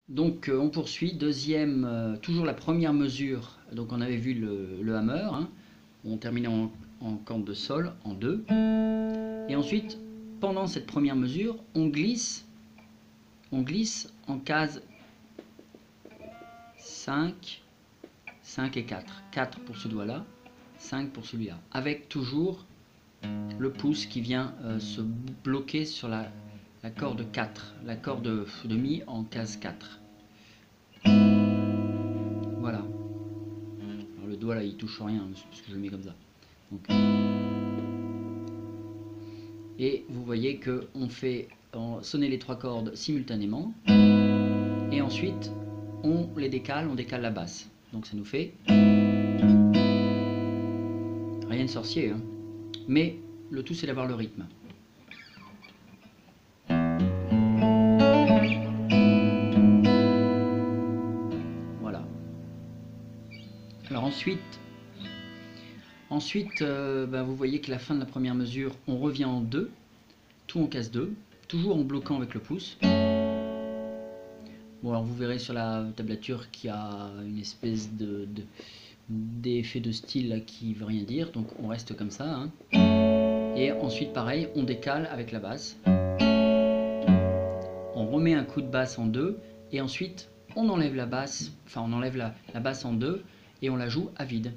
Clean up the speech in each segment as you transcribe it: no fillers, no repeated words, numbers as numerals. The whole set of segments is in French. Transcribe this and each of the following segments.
Donc on poursuit, deuxième, toujours la première mesure, donc on avait vu le hammer, hein. On terminait en corde de sol, en 2. Et ensuite, pendant cette première mesure, on glisse en case 5, 5 et 4. 4 pour ce doigt-là, 5 pour celui-là. Avec toujours le pouce qui vient se bloquer sur la corde 4, la corde de mi en case 4. Voilà. Alors le doigt là il touche rien parce que je le mets comme ça. Donc, et vous voyez que on fait sonner les 3 cordes simultanément et ensuite on décale la basse. Donc ça nous fait rien de sorcier, hein. Mais le tout c'est d'avoir le rythme. Voilà. Alors ensuite vous voyez que la fin de la première mesure, on revient en 2, tout en case 2, toujours en bloquant avec le pouce. Bon, alors vous verrez sur la tablature qu'il y a une espèce d'effet de style là, qui veut rien dire, donc on reste comme ça, hein. Et ensuite pareil, on décale avec la basse, on remet un coup de basse en 2 et ensuite on enlève la basse, enfin on enlève la basse en 2 et on la joue à vide.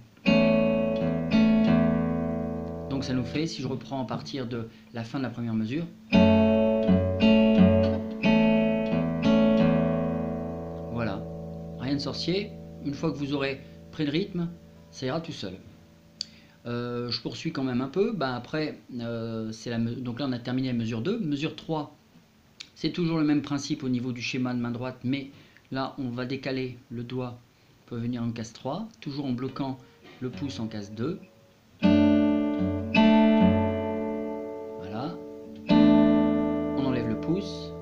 Donc ça nous fait, si je reprends à partir de la fin de la première mesure, voilà, rien de sorcier. Une fois que vous aurez pris le rythme, ça ira tout seul. Je poursuis quand même un peu. Après, donc là on a terminé la mesure 2. Mesure 3, c'est toujours le même principe au niveau du schéma de main droite, mais là on va décaler le doigt pour venir en case 3, toujours en bloquant le pouce en case 2. Voilà. On enlève le pouce.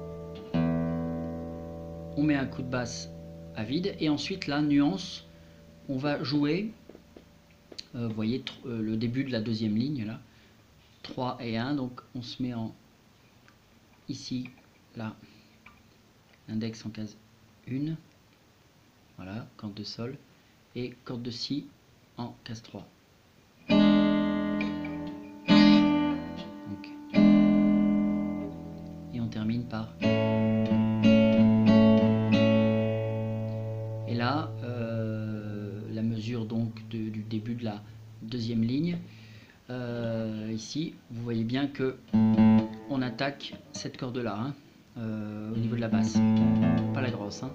On met un coup de basse à vide. Et ensuite, la nuance, on va jouer, vous voyez, le début de la deuxième ligne, là. 3 et 1, donc on se met ici, là, l'index en case 1. Voilà, corde de sol. Et corde de si en case 3. Donc, et on termine par... Et là, la mesure donc du début de la deuxième ligne, ici, vous voyez bien que on attaque cette corde là, hein, au niveau de la basse, pas la grosse, hein.